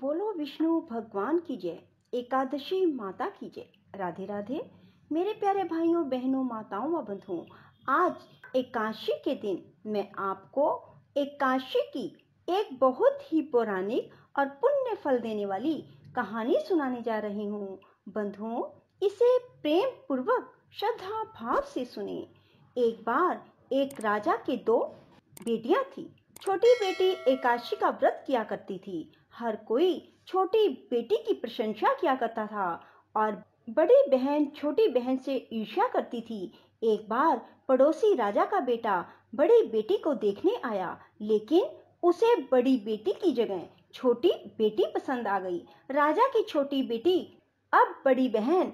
बोलो विष्णु भगवान की जय। एकादशी माता की जय। राधे राधे मेरे प्यारे भाइयों बहनों माताओं व बंधुओं। आज एकादशी के दिन मैं आपको एकादशी की एक बहुत ही पौराणिक और पुण्य फल देने वाली कहानी सुनाने जा रही हूँ। बंधुओं, इसे प्रेम पूर्वक श्रद्धा भाव से सुने। एक बार एक राजा के दो बेटियां थी। छोटी बेटी एकादशी का व्रत किया करती थी। हर कोई छोटी बेटी की प्रशंसा किया करता था और बड़ी बहन छोटी बहन से ईर्ष्या करती थी। एक बार पड़ोसी राजा का बेटा बड़ी बेटी को देखने आया, लेकिन उसे बड़ी बेटी की जगह छोटी बेटी पसंद आ गई। राजा की छोटी बेटी अब बड़ी बहन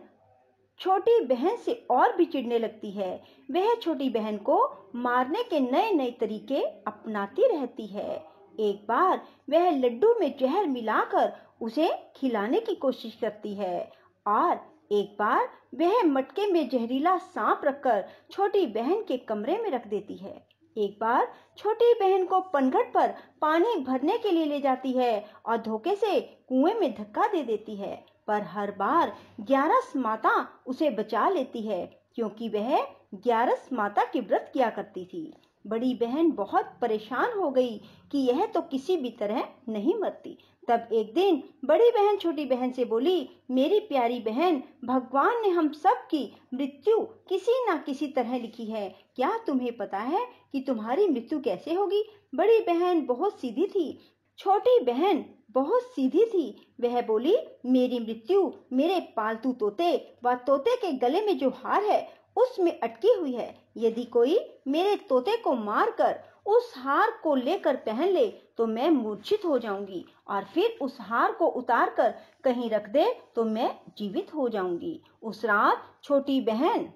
छोटी बहन से और भी चिढ़ने लगती है। वह छोटी बहन को मारने के नए नए तरीके अपनाती रहती है। एक बार वह लड्डू में जहर मिलाकर उसे खिलाने की कोशिश करती है और एक बार वह मटके में जहरीला सांप रखकर छोटी बहन के कमरे में रख देती है। एक बार छोटी बहन को पनघट पर पानी भरने के लिए ले जाती है और धोखे से कुएं में धक्का दे देती है, पर हर बार ग्यारस माता उसे बचा लेती है, क्योंकि वह ग्यारस माता की व्रत किया करती थी। बड़ी बहन बहुत परेशान हो गई कि यह तो किसी भी तरह नहीं मरती। तब एक दिन बड़ी बहन छोटी बहन से बोली, मेरी प्यारी बहन, भगवान ने हम सब की मृत्यु किसी न किसी तरह लिखी है। क्या तुम्हें पता है कि तुम्हारी मृत्यु कैसे होगी? बड़ी बहन बहुत सीधी थी, छोटी बहन बहुत सीधी थी। वह बोली, मेरी मृत्यु मेरे पालतू तोते व तोते के गले में जो हार है उसमें अटकी हुई है। यदि कोई मेरे तोते को मारकर उस हार को लेकर पहन ले तो मैं मूर्छित हो जाऊंगी, और फिर उस हार को उतार कर कहीं रख दे तो मैं जीवित हो जाऊंगी। उस रात छोटी बहन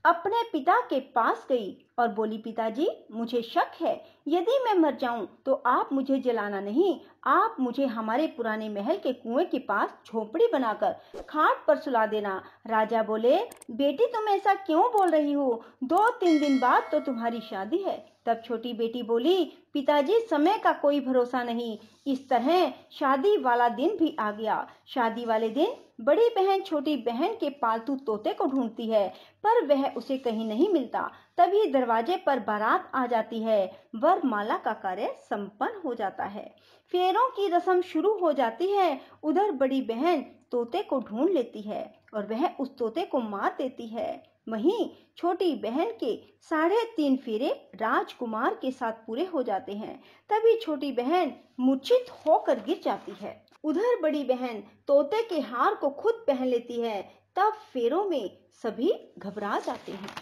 अपने पिता के पास गई और बोली, पिताजी, मुझे शक है, यदि मैं मर जाऊं तो आप मुझे जलाना नहीं, आप मुझे हमारे पुराने महल के कुएं के पास झोपड़ी बनाकर खाट पर सुला देना। राजा बोले, बेटी, तुम ऐसा क्यों बोल रही हो? 2-3 दिन बाद तो तुम्हारी शादी है। तब छोटी बेटी बोली, पिताजी, समय का कोई भरोसा नहीं। इस तरह शादी वाला दिन भी आ गया। शादी वाले दिन बड़ी बहन छोटी बहन के पालतू तोते को ढूंढती है, पर वह उसे कहीं नहीं मिलता। तभी दरवाजे पर बारात आ जाती है। वरमाला का कार्य संपन्न हो जाता है। फेरों की रस्म शुरू हो जाती है। उधर बड़ी बहन तोते को ढूंढ लेती है और वह उस तोते को मार देती है। वहीं छोटी बहन के 3.5 फेरे राजकुमार के साथ पूरे हो जाते हैं। तभी छोटी बहन मूर्छित होकर गिर जाती है। उधर बड़ी बहन तोते के हार को खुद पहन लेती है। तब फेरों में सभी घबरा जाते हैं।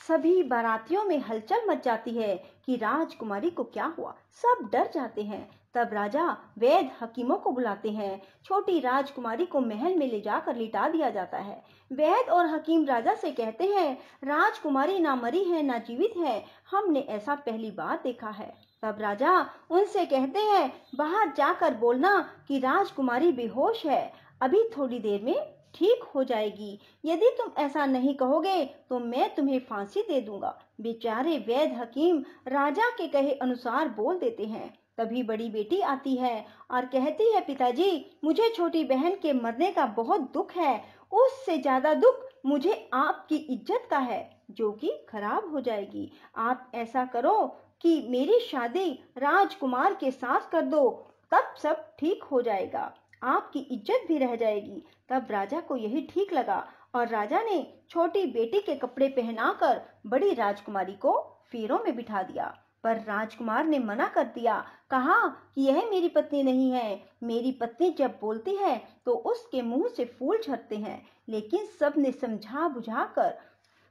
सभी बारातियों में हलचल मच जाती है कि राजकुमारी को क्या हुआ। सब डर जाते हैं। तब राजा वैद्य हकीमों को बुलाते हैं। छोटी राजकुमारी को महल में ले जाकर लिटा दिया जाता है। वैद्य और हकीम राजा से कहते हैं, राजकुमारी ना मरी है ना जीवित है, हमने ऐसा पहली बार देखा है। तब राजा उनसे कहते हैं, बाहर जाकर बोलना कि राजकुमारी बेहोश है, अभी थोड़ी देर में ठीक हो जाएगी। यदि तुम ऐसा नहीं कहोगे तो मैं तुम्हें फांसी दे दूंगा। बेचारे वैद्य हकीम राजा के कहे अनुसार बोल देते हैं। तभी बड़ी बेटी आती है और कहती है, पिताजी, मुझे छोटी बहन के मरने का बहुत दुख है। उससे ज्यादा दुख मुझे आपकी इज्जत का है, जो कि खराब हो जाएगी। आप ऐसा करो कि मेरी शादी राजकुमार के साथ कर दो, तब सब ठीक हो जाएगा, आपकी इज्जत भी रह जाएगी। तब राजा को यही ठीक लगा और राजा ने छोटी बेटी के कपड़े पहनाकर बड़ी राजकुमारी को फेरों में बिठा दिया। पर राजकुमार ने मना कर दिया, कहा कि यह मेरी पत्नी नहीं है। मेरी पत्नी जब बोलती है तो उसके मुंह से फूल झड़ते हैं। लेकिन सबने समझा बुझाकर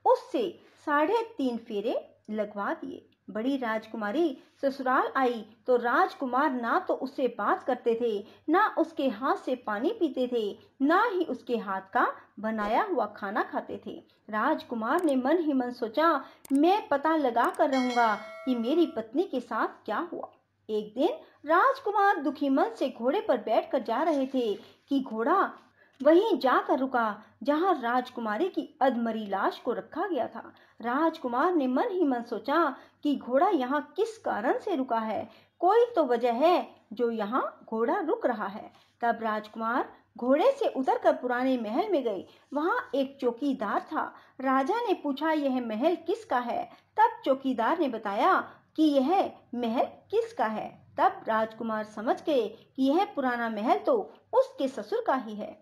उससे 3.5 फेरे लगवा दिए। बड़ी राजकुमारी ससुराल आई तो राजकुमार ना तो उससे बात करते थे, ना उसके हाथ से पानी पीते थे, ना ही उसके हाथ का बनाया हुआ खाना खाते थे। राजकुमार ने मन ही मन सोचा, मैं पता लगा कर रहूंगा कि मेरी पत्नी के साथ क्या हुआ। एक दिन राजकुमार दुखी मन से घोड़े पर बैठकर जा रहे थे कि घोड़ा वहीं जाकर रुका जहां राजकुमारी की अधमरी लाश को रखा गया था। राजकुमार ने मन ही मन सोचा कि घोड़ा यहाँ किस कारण से रुका है। कोई तो वजह है जो यहाँ घोड़ा रुक रहा है। तब राजकुमार घोड़े से उतरकर पुराने महल में गए। वहाँ एक चौकीदार था। राजा ने पूछा, यह महल किसका है? तब चौकीदार ने बताया कि यह महल किसका है। तब राजकुमार समझ गए कि यह पुराना महल तो उसके ससुर का ही है।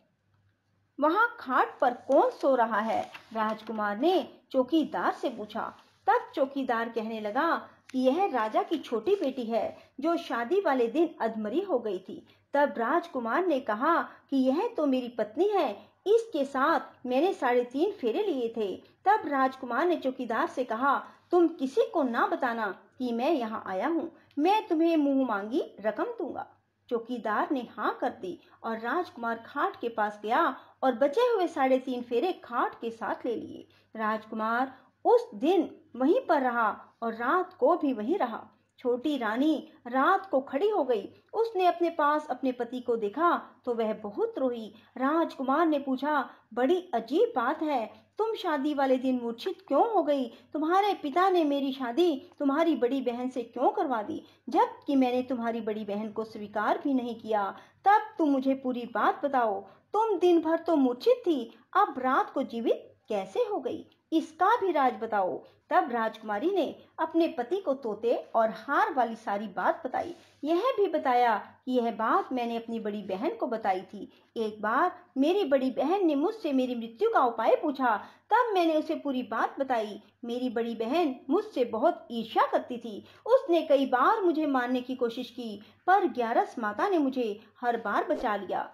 वहाँ खाट पर कौन सो रहा है? राजकुमार ने चौकीदार से पूछा। तब चौकीदार कहने लगा कि यह राजा की छोटी बेटी है जो शादी वाले दिन अधमरी हो गई थी। तब राजकुमार ने कहा कि यह तो मेरी पत्नी है, इसके साथ मैंने 3.5 फेरे लिए थे। तब राजकुमार ने चौकीदार से कहा, तुम किसी को ना बताना कि मैं यहाँ आया हूँ, मैं तुम्हें मुंह मांगी रकम दूंगा। चौकीदार ने हाँ कर दी और राजकुमार खाट के पास गया और बचे हुए 3.5 फेरे खाट के साथ ले लिए। राजकुमार उस दिन वहीं पर रहा और रात को भी वहीं रहा। छोटी रानी रात को खड़ी हो गई। उसने अपने पास अपने पति को देखा तो वह बहुत रोई। राजकुमार ने पूछा, बड़ी अजीब बात है, तुम शादी वाले दिन मूर्छित क्यों हो गई? तुम्हारे पिता ने मेरी शादी तुम्हारी बड़ी बहन से क्यों करवा दी, जबकि मैंने तुम्हारी बड़ी बहन को स्वीकार भी नहीं किया? तब तुम मुझे पूरी बात बताओ। तुम दिन भर तो मूर्छित थी, अब रात को जीवित कैसे हो गई? इसका भी राज बताओ। तब राजकुमारी ने अपने पति को तोते और हार वाली सारी बात बताई। यह भी बताया कि यह बात मैंने अपनी बड़ी बहन को बताई थी। एक बार मेरी बड़ी बहन ने मुझसे मेरी मृत्यु का उपाय पूछा, तब मैंने उसे पूरी बात बताई। मेरी बड़ी बहन मुझसे बहुत ईर्ष्या करती थी। उसने कई बार मुझे मारने की कोशिश की, पर ग्यारस माता ने मुझे हर बार बचा लिया।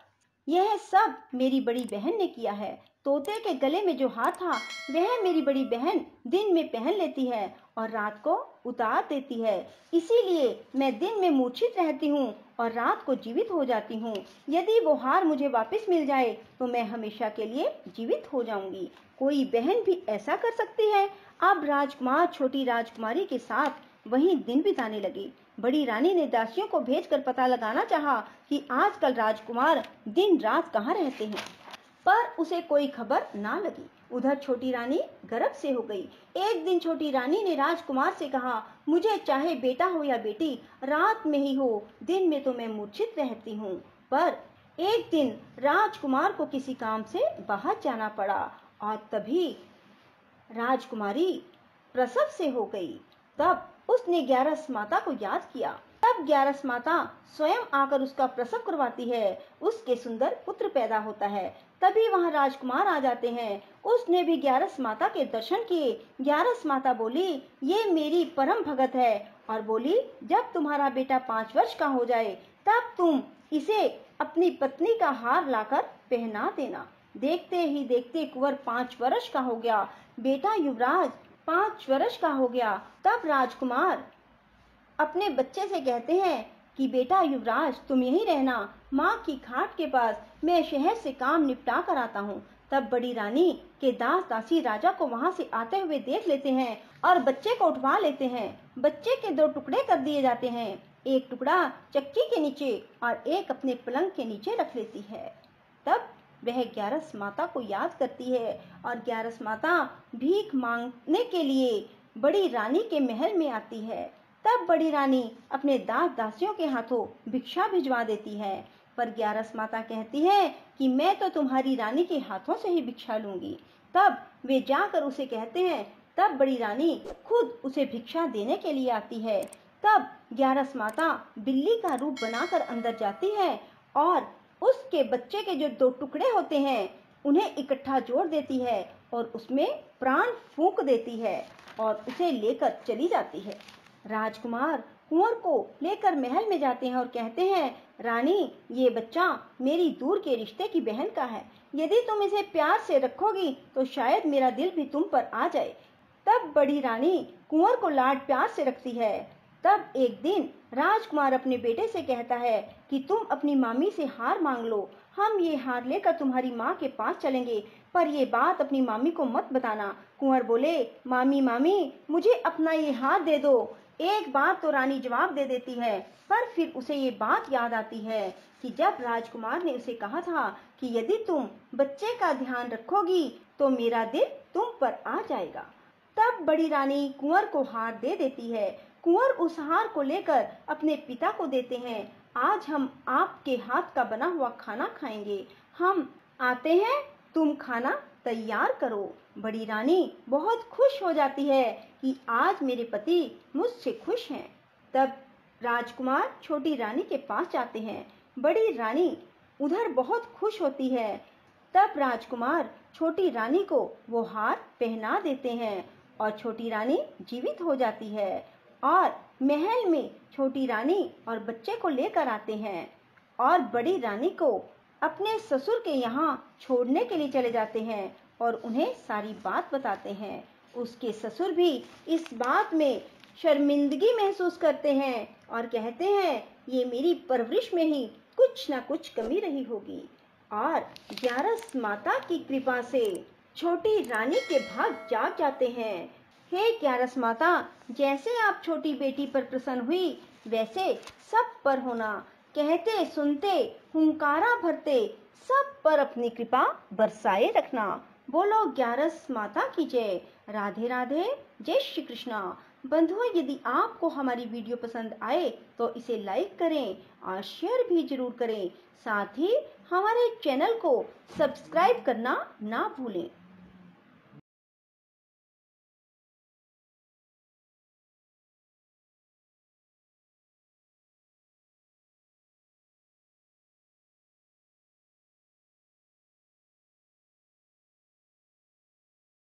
यह सब मेरी बड़ी बहन ने किया है। तोते के गले में जो हार था वह मेरी बड़ी बहन दिन में पहन लेती है और रात को उतार देती है। इसीलिए मैं दिन में मूर्छित रहती हूँ और रात को जीवित हो जाती हूँ। यदि वो हार मुझे वापस मिल जाए तो मैं हमेशा के लिए जीवित हो जाऊंगी। कोई बहन भी ऐसा कर सकती है? अब राजकुमार छोटी राजकुमारी के साथ वहीं दिन बिताने लगे। बड़ी रानी ने दासियों को भेजकर पता लगाना चाहा कि आजकल राजकुमार दिन रात कहाँ रहते हैं, पर उसे कोई खबर ना लगी। उधर छोटी रानी गर्भ से हो गई। एक दिन छोटी रानी ने राजकुमार से कहा, मुझे चाहे बेटा हो या बेटी, रात में ही हो, दिन में तो मैं मूर्छित रहती हूँ। पर एक दिन राजकुमार को किसी काम से बाहर जाना पड़ा और तभी राजकुमारी प्रसव से हो गई। तब उसने ग्यारस माता को याद किया। तब ग्यारस माता स्वयं आकर उसका प्रसव करवाती है। उसके सुंदर पुत्र पैदा होता है। तभी वहां राजकुमार आ जाते हैं। उसने भी ग्यारस माता के दर्शन किए। ग्यारस माता बोली, ये मेरी परम भगत है, और बोली, जब तुम्हारा बेटा 5 वर्ष का हो जाए तब तुम इसे अपनी पत्नी का हार लाकर पहना देना। देखते ही देखते कुंवर 5 वर्ष का हो गया। बेटा युवराज 5 वर्ष का हो गया। तब राजकुमार अपने बच्चे से कहते हैं कि बेटा युवराज, तुम यहीं रहना, माँ की खाट के पास, मैं शहर से काम निपटा कर आता हूँ। तब बड़ी रानी के दास दासी राजा को वहां से आते हुए देख लेते हैं और बच्चे को उठवा लेते हैं। बच्चे के 2 टुकड़े कर दिए जाते हैं, एक टुकड़ा चक्की के नीचे और एक अपने पलंग के नीचे रख लेती है। तब वह ग्यारस माता को याद करती है और ग्यारस माता भीख मांगने के लिए बड़ी रानी के महल में आती है। तब बड़ी रानी अपने दास दासियों के हाथों भिक्षा भिजवा देती है, पर ग्यारस माता कहती है कि मैं तो तुम्हारी रानी के हाथों से ही भिक्षा लूंगी। तब वे जाकर उसे कहते हैं। तब बड़ी रानी खुद उसे भिक्षा देने के लिए आती है। तब ग्यारस माता बिल्ली का रूप बनाकर अंदर जाती है और उसके बच्चे के जो 2 टुकड़े होते हैं उन्हें इकट्ठा जोड़ देती है और उसमें प्राण फूंक देती है और उसे लेकर चली जाती है। राजकुमार कुंवर को लेकर महल में जाते हैं और कहते हैं, रानी, ये बच्चा मेरी दूर के रिश्ते की बहन का है। यदि तुम इसे प्यार से रखोगी तो शायद मेरा दिल भी तुम पर आ जाए। तब बड़ी रानी कुंवर को लाड प्यार से रखती है। तब एक दिन राजकुमार अपने बेटे से कहता है कि तुम अपनी मामी से हार मांग लो, हम ये हार लेकर तुम्हारी माँ के पास चलेंगे, पर ये बात अपनी मामी को मत बताना। कुंवर बोले, मामी मामी, मुझे अपना ये हार दे दो। एक बार तो रानी जवाब दे देती है, पर फिर उसे ये बात याद आती है कि जब राजकुमार ने उसे कहा था कि यदि तुम बच्चे का ध्यान रखोगी तो मेरा दिल तुम पर आ जाएगा। तब बड़ी रानी कुंवर को हार दे देती है। कुंवर उस हार को लेकर अपने पिता को देते हैं। आज हम आपके हाथ का बना हुआ खाना खाएंगे, हम आते हैं, तुम खाना तैयार करो। बड़ी रानी बहुत खुश हो जाती है कि आज मेरे पति मुझसे खुश हैं। तब राजकुमार छोटी रानी के पास जाते हैं। बड़ी रानी उधर बहुत खुश होती है। तब राजकुमार छोटी रानी को वो हार पहना देते हैं और छोटी रानी जीवित हो जाती है और महल में छोटी रानी और बच्चे को लेकर आते हैं और बड़ी रानी को अपने ससुर के यहाँ छोड़ने के लिए चले जाते हैं और उन्हें सारी बात बताते हैं। उसके ससुर भी इस बात में शर्मिंदगी महसूस करते हैं और कहते हैं ये मेरी परवरिश में ही कुछ ना कुछ कमी रही होगी। और ग्यारस माता की कृपा से छोटी रानी के भाग जाग जाते हैं। हे ग्यारस माता, जैसे आप छोटी बेटी पर प्रसन्न हुई वैसे सब पर होना। कहते सुनते हुंकारा भरते सब पर अपनी कृपा बरसाए रखना। बोलो ग्यारस माता की जय। राधे राधे, जय श्री कृष्णा। बंधुओं, यदि आपको हमारी वीडियो पसंद आए तो इसे लाइक करें और शेयर भी जरूर करें। साथ ही हमारे चैनल को सब्सक्राइब करना ना भूलें।